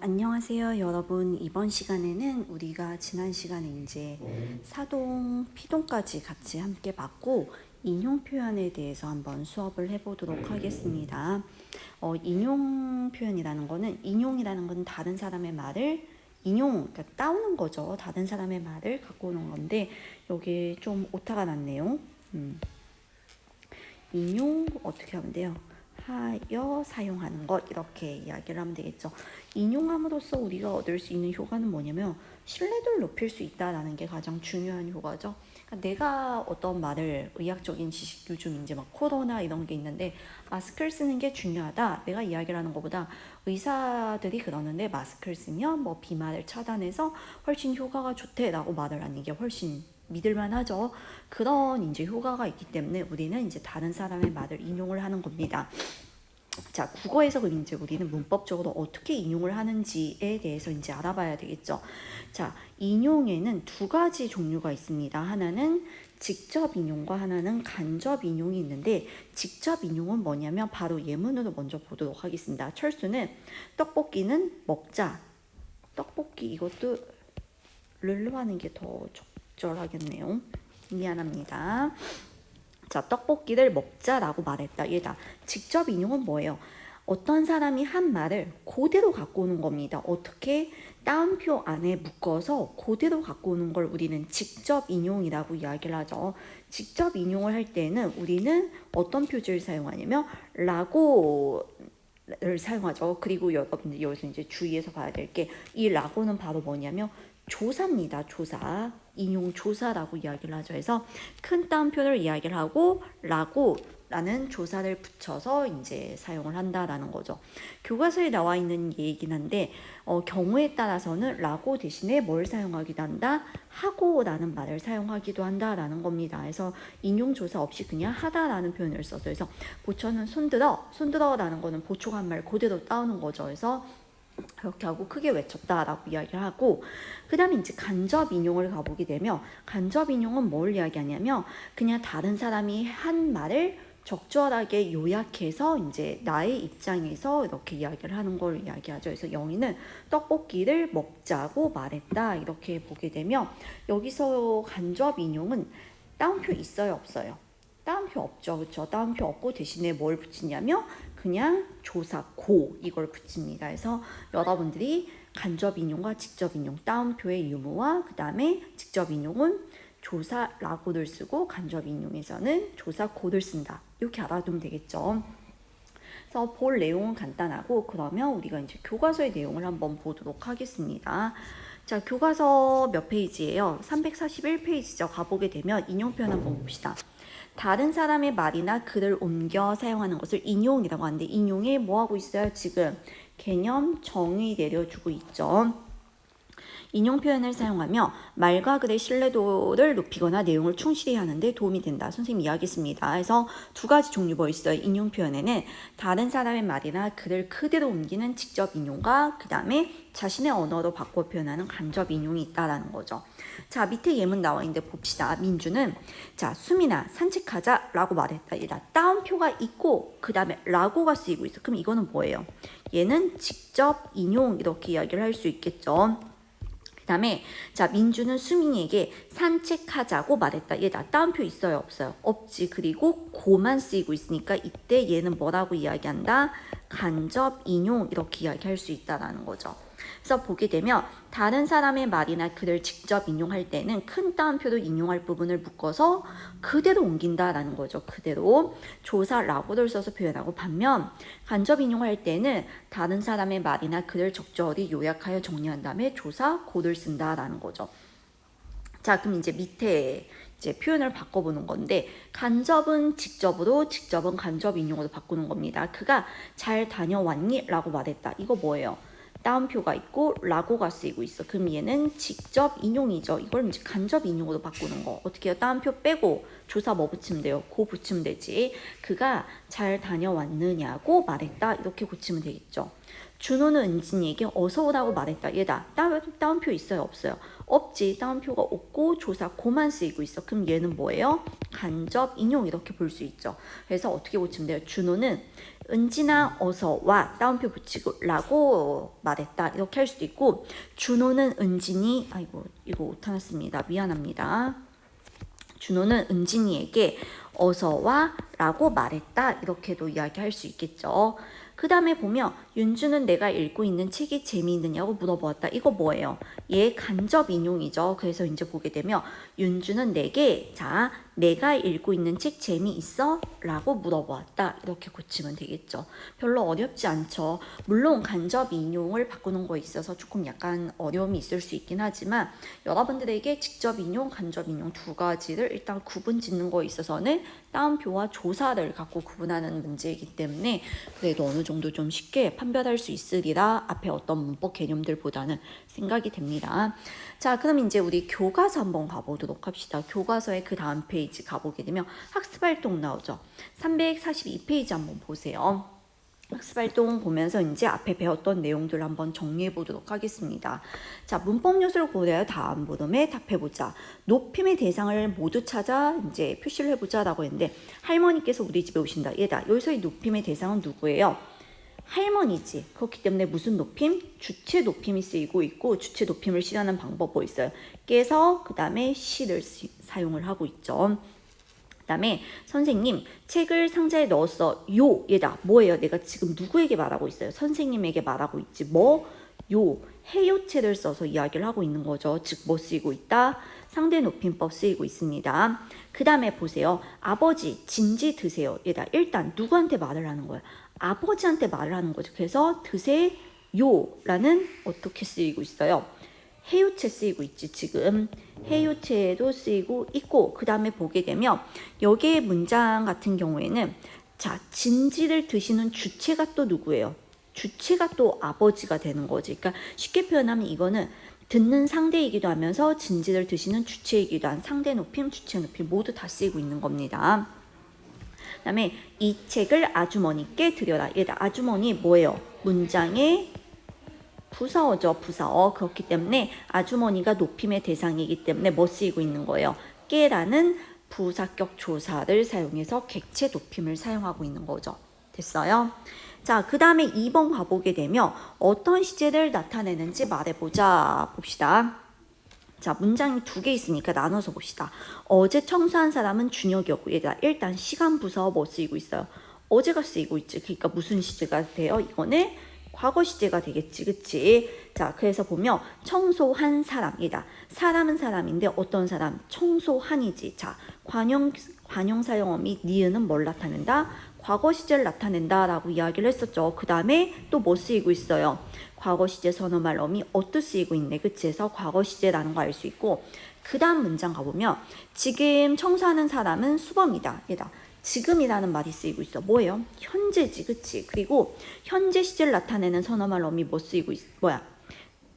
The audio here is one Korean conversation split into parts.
안녕하세요 여러분. 이번 시간에는 우리가 지난 시간에 이제 사동, 피동까지 같이 함께 봤고 인용 표현에 대해서 한번 수업을 해보도록 하겠습니다. 인용 표현이라는 거는, 인용이라는 건 다른 사람의 말을 인용, 그러니까 따오는 거죠. 다른 사람의 말을 갖고 오는 건데 여기 좀 오타가 났네요. 인용 어떻게 하면 돼요? 하여 사용하는 것, 이렇게 이야기를 하면 되겠죠. 인용함으로써 우리가 얻을 수 있는 효과는 뭐냐면 신뢰도를 높일 수 있다라는 게 가장 중요한 효과죠. 그러니까 내가 어떤 말을, 의학적인 지식, 요즘 이제 막 코로나 이런 게 있는데 마스크를 쓰는 게 중요하다, 내가 이야기를 하는 것보다 의사들이 그러는데 마스크를 쓰면 뭐 비말을 차단해서 훨씬 효과가 좋대라고 말을 하는 게 훨씬 믿을만 하죠. 그런 이제 효과가 있기 때문에 우리는 이제 다른 사람의 말을 인용을 하는 겁니다. 자, 국어에서 그럼 이제 우리는 문법적으로 어떻게 인용을 하는지에 대해서 이제 알아봐야 되겠죠. 자, 인용에는 두 가지 종류가 있습니다. 하나는 직접 인용과 하나는 간접 인용이 있는데, 직접 인용은 뭐냐면 바로 예문으로 먼저 보도록 하겠습니다. 철수는 떡볶이는 먹자. 떡볶이, 이것도 르르 하는 게 더 적절하겠네요. 미안합니다. 자, 떡볶이를 먹자라고 말했다. 얘다. 직접 인용은 뭐예요? 어떤 사람이 한 말을 그대로 갖고 오는 겁니다. 어떻게? 따옴표 안에 묶어서 그대로 갖고 오는 걸 우리는 직접 인용이라고 이야기를 하죠. 직접 인용을 할 때는 우리는 어떤 표지를 사용하냐면 라고를 사용하죠. 그리고 여러분들 여기서 이제 주의해서 봐야 될 게, 이 라고는 바로 뭐냐면 조사입니다. 조사. 인용 조사라고 이야기를 하죠. 그래서 큰 따옴표를 이야기를 하고 라고라는 조사를 붙여서 이제 사용을 한다라는 거죠. 교과서에 나와 있는 얘기긴 한데 경우에 따라서는 라고 대신에 뭘 사용하기도 한다? 하고라는 말을 사용하기도 한다라는 겁니다. 그래서 인용 조사 없이 그냥 하다라는 표현을 써서, 그래서 보초는 손들어라는 거는 보초가 한 말 그대로 따오는 거죠. 그래서 그렇게 하고 크게 외쳤다라고 이야기를 하고, 그 다음에 이제 간접 인용을 가보게 되면, 간접 인용은 뭘 이야기하냐면 그냥 다른 사람이 한 말을 적절하게 요약해서 이제 나의 입장에서 이렇게 이야기를 하는 걸 이야기하죠. 그래서 영희는 떡볶이를 먹자고 말했다, 이렇게 보게 되면 여기서 간접 인용은 따옴표 있어요, 없어요? 따옴표 없죠. 그렇죠? 따옴표 없고 대신에 뭘 붙이냐면 그냥 조사 고, 이걸 붙입니다. 그래서 여러분들이 간접 인용과 직접 인용, 따옴표의 유무와 그 다음에 직접 인용은 조사 라고를 쓰고 간접 인용에서는 조사 고를 쓴다, 이렇게 알아두면 되겠죠. 그래서 볼 내용은 간단하고, 그러면 우리가 이제 교과서의 내용을 한번 보도록 하겠습니다. 자, 교과서 몇 페이지예요? 341페이지죠. 가보게 되면 인용 표현 한번 봅시다. 다른 사람의 말이나 글을 옮겨 사용하는 것을 인용이라고 하는데, 인용에 뭐 하고 있어요? 지금 개념 정의 내려주고 있죠. 인용 표현을 사용하며 말과 글의 신뢰도를 높이거나 내용을 충실히 하는데 도움이 된다. 선생님이 이야기했습니다. 그래서 두 가지 종류 뭐 있어요? 인용 표현에는 다른 사람의 말이나 글을 그대로 옮기는 직접 인용과 그 다음에 자신의 언어로 바꿔 표현하는 간접 인용이 있다라는 거죠. 자, 밑에 예문 나와 있는데 봅시다. 민주는 자, 수민아 산책하자 라고 말했다. 얘다. 따옴표가 있고 그 다음에 라고가 쓰이고 있어. 그럼 이거는 뭐예요? 얘는 직접 인용, 이렇게 이야기를 할 수 있겠죠. 그 다음에 자, 민주는 수민이에게 산책하자고 말했다. 얘다. 따옴표 있어요, 없어요? 없지. 그리고 고만 쓰이고 있으니까 이때 얘는 뭐라고 이야기한다? 간접 인용, 이렇게 이야기할 수 있다라는 거죠. 그래서 보게 되면 다른 사람의 말이나 글을 직접 인용할 때는 큰 따옴표로 인용할 부분을 묶어서 그대로 옮긴다라는 거죠. 그대로 조사 라고를 써서 표현하고, 반면 간접 인용할 때는 다른 사람의 말이나 글을 적절히 요약하여 정리한 다음에 조사 고를 쓴다라는 거죠. 자, 그럼 이제 밑에 이제 표현을 바꿔보는 건데, 간접은 직접으로, 직접은 간접 인용으로 바꾸는 겁니다. 그가 잘 다녀왔니? 라고 말했다. 이거 뭐예요? 따옴표가 있고 라고가 쓰이고 있어. 그럼 얘는 직접 인용이죠. 이걸 이제 간접 인용으로 바꾸는 거. 어떻게 해요? 따옴표 빼고 조사 뭐 붙이면 돼요? 고 붙이면 되지. 그가 잘 다녀왔느냐고 말했다, 이렇게 고치면 되겠죠. 준호는 은진이에게 어서 오라고 말했다. 얘다. 따옴표 있어요, 없어요? 없지. 따옴표가 없고 조사 고만 쓰이고 있어. 그럼 얘는 뭐예요? 간접 인용, 이렇게 볼 수 있죠. 그래서 어떻게 고치면 돼요? 준호는 은진아 어서 와 따옴표 붙이고 라고 말했다 이렇게 할 수도 있고 준호는 은진이 아이고 이거 오타났습니다. 미안합니다. 준호는 은진이에게 어서 와 라고 말했다 이렇게도 이야기할 수 있겠죠. 그 다음에 보면 윤주는 내가 읽고 있는 책이 재미있느냐고 물어보았다. 이거 뭐예요? 얘 간접 인용이죠. 그래서 이제 보게 되면 윤주는 내게 자 내가 읽고 있는 책 재미있어? 라고 물어보았다. 이렇게 고치면 되겠죠. 별로 어렵지 않죠. 물론 간접 인용을 바꾸는 거에 있어서 조금 약간 어려움이 있을 수 있긴 하지만 여러분들에게 직접 인용, 간접 인용 두 가지를 일단 구분 짓는 거에 있어서는 따옴표와 조사를 갖고 구분하는 문제이기 때문에 그래도 어느 정도 좀 쉽게 판별할 수 있으리라 앞에 어떤 문법 개념들보다는 생각이 됩니다. 자, 그럼 이제 우리 교과서 한번 가보도록 합시다. 교과서의 그 다음 페이지 가보게 되면 학습활동 나오죠. 342페이지 한번 보세요. 학습활동 보면서 이제 앞에 배웠던 내용들 한번 정리해 보도록 하겠습니다. 자, 문법 요소를 고려하여 다음 물음에 답해보자. 높임의 대상을 모두 찾아 이제 표시를 해보자라고 했는데 할머니께서 우리 집에 오신다. 얘다. 여기서의 높임의 대상은 누구예요? 할머니지. 그렇기 때문에 무슨 높임? 주체 높임이 쓰이고 있고 주체 높임을 실현하는 방법 뭐 있어요? 깨서 그 다음에 시를 사용을 하고 있죠. 그 다음에 선생님 책을 상자에 넣었어. 요 얘다. 뭐예요? 내가 지금 누구에게 말하고 있어요? 선생님에게 말하고 있지. 뭐? 요 해요체를 써서 이야기를 하고 있는 거죠. 즉 뭐 쓰이고 있다? 상대 높임법 쓰이고 있습니다. 그 다음에 보세요. 아버지 진지 드세요. 얘다. 일단 누구한테 말을 하는 거야? 아버지한테 말을 하는 거죠. 그래서 드세요 라는 어떻게 쓰이고 있어요? 해요체 쓰이고 있지. 지금 해요체도 쓰이고 있고 그 다음에 보게 되면 여기에 문장 같은 경우에는 자 진지를 드시는 주체가 또 누구예요? 주체가 또 아버지가 되는 거지. 그러니까 쉽게 표현하면 이거는 듣는 상대이기도 하면서 진지를 드시는 주체이기도 한 상대 높임, 주체 높임 모두 다 쓰이고 있는 겁니다. 그 다음에 이 책을 아주머니께 드려라. 얘다. 아주머니 뭐예요? 문장의 부사어죠. 부사어. 그렇기 때문에 아주머니가 높임의 대상이기 때문에 뭐 쓰이고 있는 거예요? 깨라는 부사격 조사를 사용해서 객체 높임을 사용하고 있는 거죠. 됐어요? 자, 그 다음에 2번 가보게 되면 어떤 시제를 나타내는지 말해보자. 봅시다. 자, 문장이 두 개 있으니까 나눠서 봅시다. 어제 청소한 사람은 준혁이었고 얘들아 일단 시간 부사어 뭐 쓰이고 있어요? 어제가 쓰이고 있지. 그러니까 무슨 시제가 돼요? 이거는 과거 시제가 되겠지. 그치? 자, 그래서 보면 청소한 사람이다. 사람은 사람인데 어떤 사람? 청소한이지. 자, 관형사용어미 니은은 뭘 나타낸다? 과거 시제를 나타낸다 라고 이야기를 했었죠. 그 다음에 또 뭐 쓰이고 있어요? 과거 시제 선어말 어미 어뜻 쓰이고 있네. 그치? 해서 과거 시제라는 거 알 수 있고 그 다음 문장 가보면 지금 청소하는 사람은 수범이다. 얘다. 지금이라는 말이 쓰이고 있어. 뭐예요? 현재지. 그치? 그리고 현재 시제를 나타내는 선어말 어미 뭐 쓰이고 있어? 뭐야?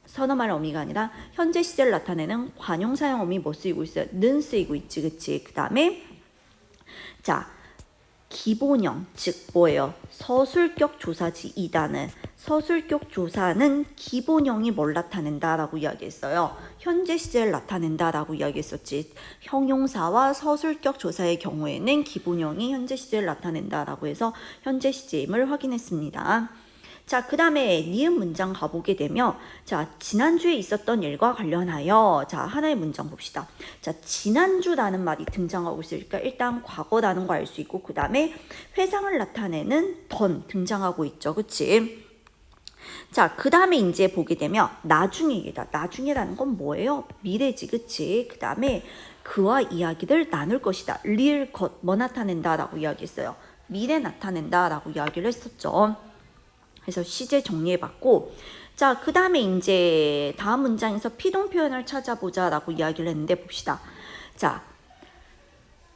선어말 어미가 아니라 현재 시제를 나타내는 관용사용 어미 뭐 쓰이고 있어요? 는 쓰이고 있지. 그치? 그 다음에 자 기본형 즉 뭐예요? 서술격 조사지. 이단은 서술격 조사는 기본형이 뭘 나타낸다 라고 이야기했어요. 현재 시제를 나타낸다 라고 이야기했었지. 형용사와 서술격 조사의 경우에는 기본형이 현재 시제를 나타낸다 라고 해서 현재 시제임을 확인했습니다. 자, 그 다음에 니은 문장 가보게 되면 자 지난주에 있었던 일과 관련하여 자 하나의 문장 봅시다. 자 지난주라는 말이 등장하고 있으니까 일단 과거라는 거 알 수 있고 그 다음에 회상을 나타내는 던 등장하고 있죠. 그치? 자, 그 다음에 이제 보게 되면 나중이다. 나중에라는 건 뭐예요? 미래지. 그치? 그 다음에 그와 이야기를 나눌 것이다. 리을 것 뭐 나타낸다 라고 이야기했어요. 미래 나타낸다 라고 이야기를 했었죠. 그래서 시제 정리해봤고 자, 그 다음에 이제 다음 문장에서 피동 표현을 찾아보자 라고 이야기를 했는데 봅시다. 자,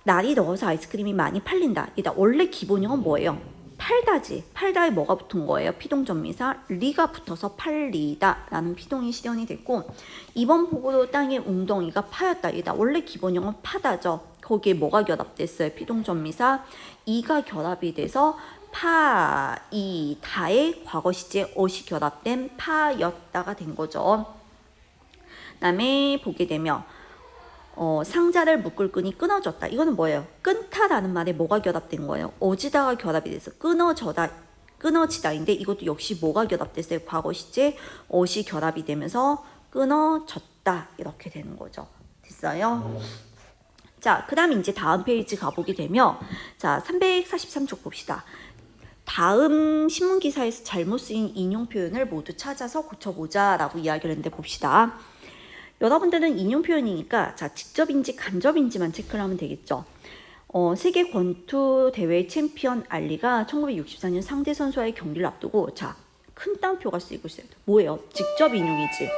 날이 더워서 아이스크림이 많이 팔린다. 이다. 원래 기본형은 뭐예요? 팔다지. 팔다에 뭐가 붙은 거예요? 피동전미사 리가 붙어서 팔리다 라는 피동이 실현이 됐고 이번 보고도 땅의 웅덩이가 파였다. 이다. 원래 기본형은 파다죠. 거기에 뭐가 결합됐어요? 피동전미사 이가 결합이 돼서 파이다의 과거 시제 어시 결합된 파였다가 된 거죠. 그 다음에 보게 되면 상자를 묶을 끈이 끊어졌다. 이거는 뭐예요? 끊다라는 말에 뭐가 결합된 거예요? 어지다가 결합이 돼서 끊어지다인데 이것도 역시 뭐가 결합됐어요? 과거 시제 어시 결합이 되면서 끊어졌다. 이렇게 되는 거죠. 됐어요? 자, 그 다음에 이제 다음 페이지 가보게 되면 자, 343쪽 봅시다. 다음 신문기사에서 잘못 쓰인 인용 표현을 모두 찾아서 고쳐보자 라고 이야기를 했는데 봅시다. 여러분들은 인용 표현이니까 자, 직접인지 간접인지만 체크를 하면 되겠죠. 세계 권투 대회 챔피언 알리가 1964년 상대 선수와의 경기를 앞두고 자, 큰 따옴표가 쓰이고 있어요. 뭐예요? 직접 인용이지.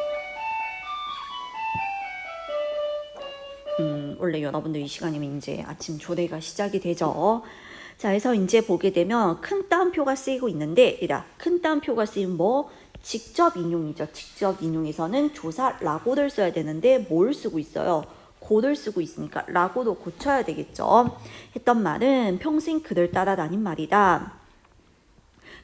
원래 여러분들 이 시간이면 이제 아침 조례가 시작이 되죠. 자, 그래서 이제 보게 되면 큰 따옴표가 쓰이고 있는데, 큰 따옴표가 쓰이면 뭐? 직접 인용이죠. 직접 인용에서는 조사 라고를 써야 되는데 뭘 쓰고 있어요? 고를 쓰고 있으니까 라고도 고쳐야 되겠죠. 했던 말은 평생 그를 따라다닌 말이다.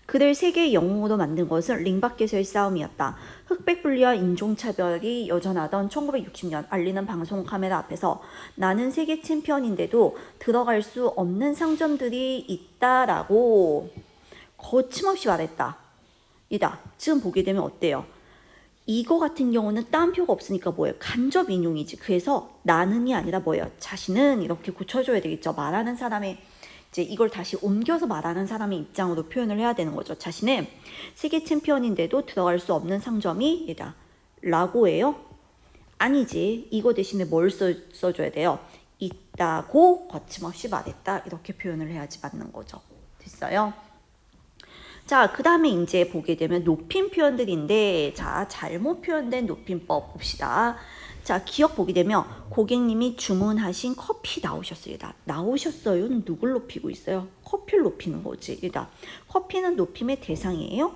그를 세계의 영웅으로 만든 것은 링 밖에서의 싸움이었다. 흑백 분리와 인종차별이 여전하던 1960년 알리는 방송 카메라 앞에서 나는 세계 챔피언인데도 들어갈 수 없는 상점들이 있다라고 거침없이 말했다. 지금 보게 되면 어때요? 이거 같은 경우는 따옴표가 없으니까 뭐예요? 간접 인용이지. 그래서 나는이 아니라 뭐예요? 자신은 이렇게 고쳐줘야 되겠죠. 말하는 사람의 이제 이걸 다시 옮겨서 말하는 사람의 입장으로 표현을 해야 되는 거죠. 자신은 세계 챔피언인데도 들어갈 수 없는 상점이 라고예요? 아니지. 이거 대신에 뭘 써줘야 돼요? 있다고 거침없이 말했다. 이렇게 표현을 해야지 맞는 거죠. 됐어요? 자, 그 다음에 이제 보게 되면 높임 표현들인데, 자, 잘못 표현된 높임법 봅시다. 자, 기억 보게 되면 고객님이 주문하신 커피 나오셨습니다. 나오셨어요는 누굴 높이고 있어요? 커피를 높이는 거지. 커피는 높임의 대상이에요?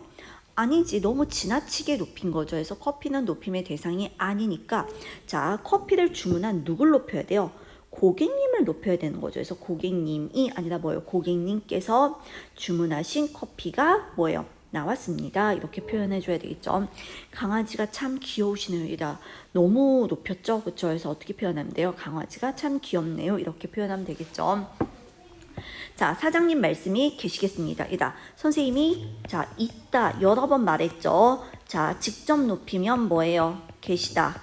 아니지. 너무 지나치게 높인 거죠. 그래서 커피는 높임의 대상이 아니니까 자, 커피를 주문한 누굴 높여야 돼요? 고객님을 높여야 되는 거죠. 그래서 고객님이 아니라 뭐예요? 고객님께서 주문하신 커피가 뭐예요? 나왔습니다. 이렇게 표현해 줘야 되겠죠. 강아지가 참 귀여우시네요. 너무 높였죠? 그렇죠? 그래서 어떻게 표현하면 돼요? 강아지가 참 귀엽네요. 이렇게 표현하면 되겠죠. 자, 사장님 말씀이 계시겠습니다. 선생님이 자, 있다 여러 번 말했죠. 자, 직접 높이면 뭐예요? 계시다.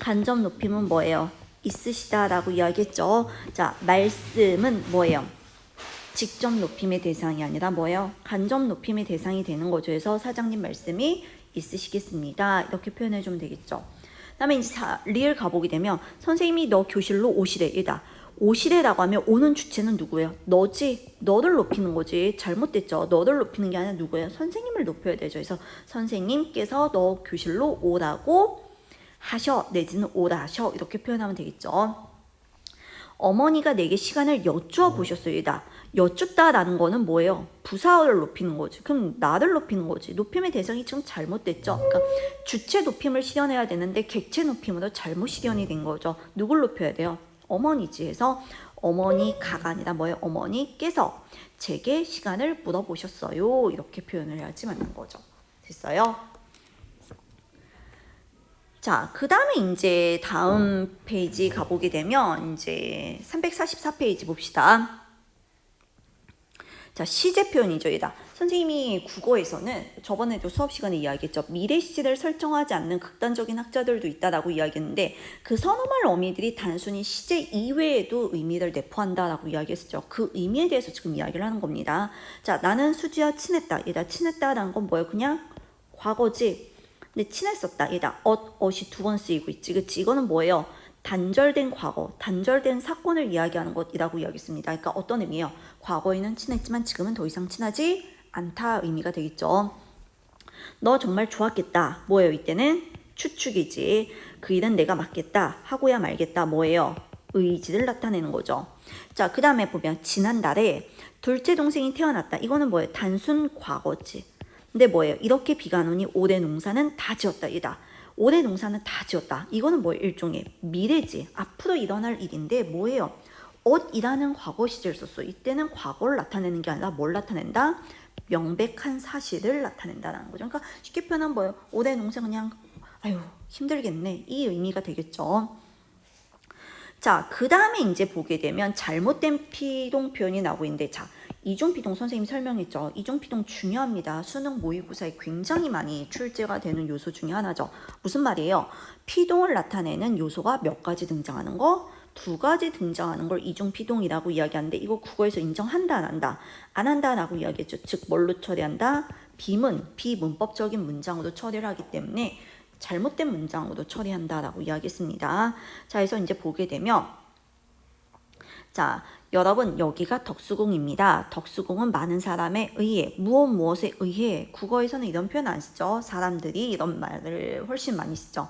간접 높이면 뭐예요? 있으시다 라고 이야기했죠. 자, 말씀은 뭐예요? 직접 높임의 대상이 아니라 뭐예요? 간접 높임의 대상이 되는 거죠. 그래서 사장님 말씀이 있으시겠습니다. 이렇게 표현해 주면 되겠죠. 다음에 이제 리을 가보게 되면 선생님이 너 교실로 오시래. 오시래라고 하면 오는 주체는 누구예요? 너지. 너를 높이는 거지. 잘못됐죠. 너를 높이는 게 아니라 누구예요? 선생님을 높여야 되죠. 그래서 선생님께서 너 교실로 오라고 하셔 내지는 오라 하셔 이렇게 표현하면 되겠죠. 어머니가 내게 시간을 여쭈어 보셨어요. 여쭙다라는 거는 뭐예요? 부사어를 높이는 거지. 그럼 나를 높이는 거지. 높임의 대상이 지금 잘못됐죠. 그러니까 주체 높임을 실현해야 되는데 객체 높임으로 잘못 실현이 된 거죠. 누굴 높여야 돼요? 어머니지. 해서 어머니가가 아니라 뭐예요? 어머니께서 제게 시간을 물어보셨어요. 이렇게 표현을 해야지 맞는 거죠. 됐어요? 자, 그 다음에 이제 다음 페이지 가보게 되면 이제 344페이지 봅시다. 자, 시제 표현이죠. 선생님이 국어에서는 저번에도 수업 시간에 이야기했죠. 미래 시제를 설정하지 않는 극단적인 학자들도 있다라고 이야기했는데 그 선호말 어미들이 단순히 시제 이외에도 의미를 내포한다라고 이야기했었죠. 그 의미에 대해서 지금 이야기를 하는 겁니다. 자, 나는 수지와 친했다. 친했다라는 건 뭐예요? 그냥 과거지. 근데 친했었다. 어시 두 번 쓰이고 있지. 그치? 이거는 뭐예요? 단절된 과거, 단절된 사건을 이야기하는 것이라고 이야기했습니다. 그러니까 어떤 의미예요? 과거에는 친했지만 지금은 더 이상 친하지 않다 의미가 되겠죠. 너 정말 좋았겠다. 뭐예요? 이때는 추측이지. 그 일은 내가 맡겠다. 하고야 말겠다. 뭐예요? 의지를 나타내는 거죠. 자, 그 다음에 보면 지난달에 둘째 동생이 태어났다. 이거는 뭐예요? 단순 과거지. 근데 뭐예요? 이렇게 비가 안 오니 올해 농사는 다 지었다. 올해 농사는 다 지었다. 이거는 뭐예요? 일종의 미래지. 앞으로 일어날 일인데 뭐예요? 엇이라는 과거 시제를 썼어. 이때는 과거를 나타내는 게 아니라 뭘 나타낸다? 명백한 사실을 나타낸다는 거죠. 그러니까 쉽게 표현하면 뭐예요? 올해 농사 그냥 아유 힘들겠네. 이 의미가 되겠죠. 자, 그 다음에 이제 보게 되면 잘못된 피동 표현이 나오고 있는데, 자, 이중피동 선생님 설명했죠. 이중피동 중요합니다. 수능 모의고사에 굉장히 많이 출제가 되는 요소 중에 하나죠. 무슨 말이에요? 피동을 나타내는 요소가 몇 가지 등장하는 거? 두 가지 등장하는 걸 이중피동이라고 이야기하는데, 이거 국어에서 인정한다 안 한다? 안 한다라고 이야기했죠. 즉 뭘로 처리한다? 비문법적인 문장으로 처리를 하기 때문에 잘못된 문장으로 처리한다라고 이야기했습니다. 자, 그래서 이제 보게 되면, 자, 여러분 여기가 덕수궁입니다. 덕수궁은 많은 사람에 의해, 무엇에 의해, 국어에서는 이런 표현 안 쓰죠. 사람들이 이런 말을 훨씬 많이 쓰죠.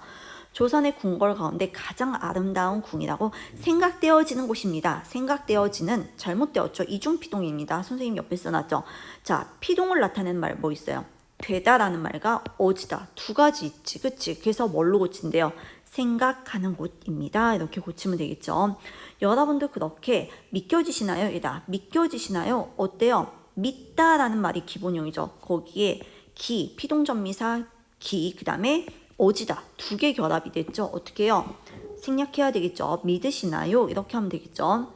조선의 궁궐 가운데 가장 아름다운 궁이라고 생각되어지는 곳입니다. 생각되어지는, 잘못되었죠. 이중피동입니다. 선생님 옆에 써놨죠. 자, 피동을 나타내는 말 뭐 있어요? 되다라는 말과 어지다. 두 가지 있지. 그치? 그래서 뭘로 고친대요? 생각하는 곳입니다. 이렇게 고치면 되겠죠. 여러분들 그렇게 믿겨지시나요? 얘다. 믿겨지시나요? 어때요? 믿다라는 말이 기본형이죠. 거기에 기, 피동전미사 기, 그 다음에 어지다. 두 개 결합이 됐죠. 어떻게 해요? 생략해야 되겠죠. 믿으시나요? 이렇게 하면 되겠죠.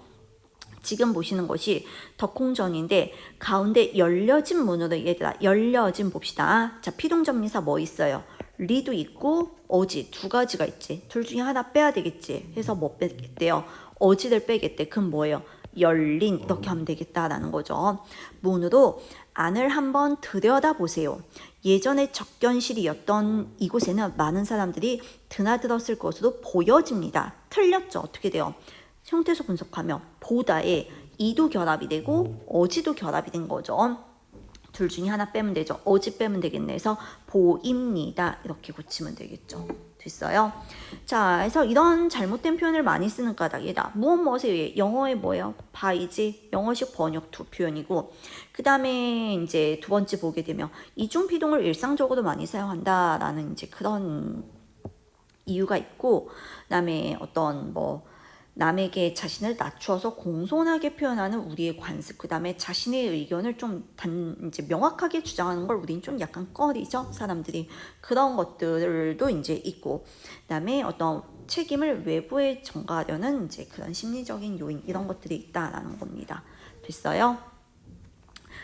지금 보시는 것이 덕홍전인데 가운데 열려진 문으로 얘들아 열려진 봅시다. 자, 피동전미사 뭐 있어요? 리도 있고 어지 두 가지가 있지. 둘 중에 하나 빼야 되겠지. 해서 뭐 빼겠대요? 어지를 빼겠대. 그럼 뭐예요? 열린 이렇게 하면 되겠다라는 거죠. 문으로 안을 한번 들여다보세요. 예전에 적견실이었던 이곳에는 많은 사람들이 드나들었을 것으로 보여집니다. 틀렸죠? 어떻게 돼요? 형태소 분석하면 보다에 이도 결합이 되고 어지도 결합이 된 거죠. 둘 중에 하나 빼면 되죠. 어지 빼면 되겠네. 그래서 보입니다. 이렇게 고치면 되겠죠. 됐어요? 자, 그래서 이런 잘못된 표현을 많이 쓰는 까닭이다. 무엇에 의해? 영어에 뭐예요? by지. 영어식 번역 두 표현이고, 그 다음에 이제 두 번째 보게 되면 이중피동을 일상적으로 많이 사용한다라는 이제 그런 이유가 있고, 그 다음에 어떤 남에게 자신을 낮추어서 공손하게 표현하는 우리의 관습, 그 다음에 자신의 의견을 좀 이제 명확하게 주장하는 걸 우린 좀 약간 꺼리죠, 사람들이. 그런 것들도 이제 있고, 그 다음에 어떤 책임을 외부에 전가하려는 이제 그런 심리적인 요인, 이런 것들이 있다라는 겁니다. 됐어요?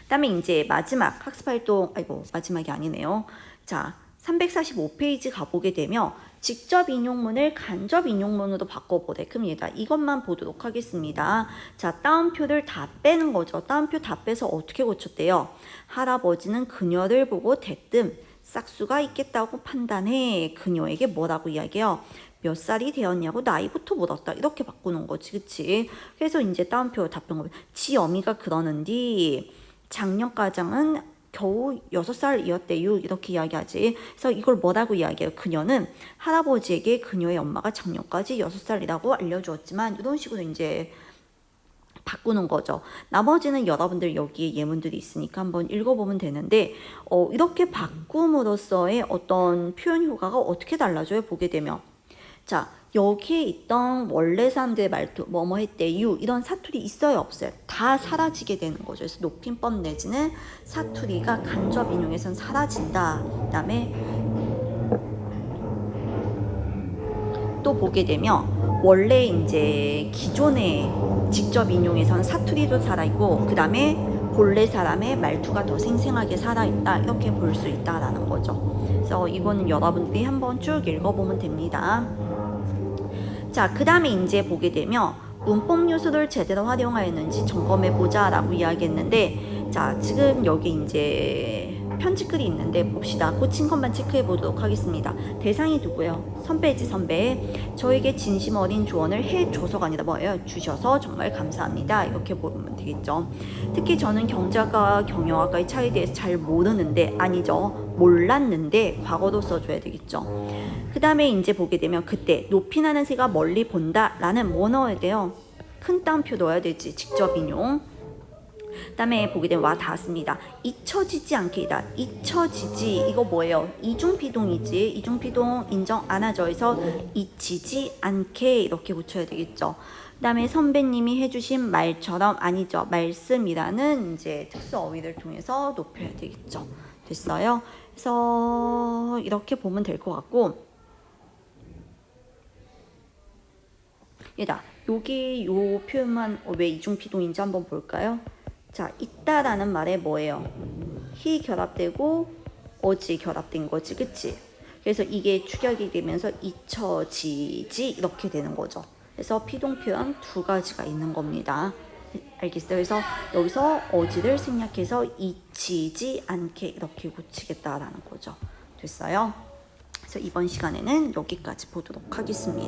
그 다음에 이제 마지막 학습활동, 마지막이 아니네요. 자, 345페이지 가보게 되면 직접 인용문을 간접 인용문으로 바꿔보래. 그럼 얘가 이것만 보도록 하겠습니다. 자, 따옴표를 다 빼는 거죠. 따옴표 다 빼서 어떻게 고쳤대요? 할아버지는 그녀를 보고 대뜸 싹수가 있겠다고 판단해. 그녀에게 뭐라고 이야기해요? 몇 살이 되었냐고 나이부터 물었다. 이렇게 바꾸는 거지. 그치? 그래서 이제 따옴표 답변 거면 지 어미가 그러는디 장녀가장은 겨우 6살이었대요. 이렇게 이야기하지. 그래서 이걸 뭐라고 이야기해요? 그녀는 할아버지에게 그녀의 엄마가 작년까지 6살이라고 알려주었지만, 이런 식으로 이제 바꾸는 거죠. 나머지는 여러분들 여기에 예문들이 있으니까 한번 읽어보면 되는데, 이렇게 바꿈으로써의 어떤 표현 효과가 어떻게 달라져요? 보게 되면. 자, 여기에 있던 원래 사람들의 말투, 뭐뭐 했대유, 이런 사투리 있어요? 없어요? 다 사라지게 되는 거죠. 그래서 높임법 내지는 사투리가 간접 인용에선 사라진다. 그 다음에 또 보게 되면 원래 이제 기존의 직접 인용에선 사투리도 살아있고, 그 다음에 본래 사람의 말투가 더 생생하게 살아있다. 이렇게 볼 수 있다라는 거죠. 그래서 이거는 여러분들이 한번 쭉 읽어보면 됩니다. 자, 그 다음에 이제 보게 되면 문법 요소를 제대로 활용하였는지 점검해보자 라고 이야기했는데, 자, 지금 여기 이제 편집글이 있는데 봅시다. 고친 것만 체크해 보도록 하겠습니다. 대상이 누구예요? 선배지, 선배. 저에게 진심 어린 조언을 해줘서가 아니라 뭐예요? 주셔서 정말 감사합니다. 이렇게 보면 되겠죠. 특히 저는 경제학과 경영학과의 차이에 대해서 잘 모르는데, 아니죠, 몰랐는데 과거도 써줘야 되겠죠. 그 다음에 이제 보게 되면 그때 높이 나는 새가 멀리 본다 라는 뭐 넣어야 돼요? 큰 따옴표 넣어야 되지. 직접 인용. 그 다음에 보게 되면 와 닿았습니다. 잊혀지지 않게이다. 잊혀지지, 이거 뭐예요? 이중피동이지. 이중피동 인정 안 하죠. 해서 잊히지 않게 이렇게 고쳐야 되겠죠. 그 다음에 선배님이 해주신 말처럼, 아니죠, 말씀이라는 이제 특수 어휘를 통해서 높여야 되겠죠. 됐어요? 그래서 이렇게 보면 될 것 같고, 얘다 여기 요 표현만 왜 이중피동인지 한번 볼까요? 자, 있다라는 말에 뭐예요? he 결합되고 어지 결합된 거지, 그치? 그래서 이게 축약이 되면서 잊혀지지 이렇게 되는 거죠. 그래서 피동 표현 두 가지가 있는 겁니다. 알겠어요? 그래서 여기서 어지를 생략해서 잊히지 않게 이렇게 고치겠다라는 거죠. 됐어요? 그래서 이번 시간에는 여기까지 보도록 하겠습니다.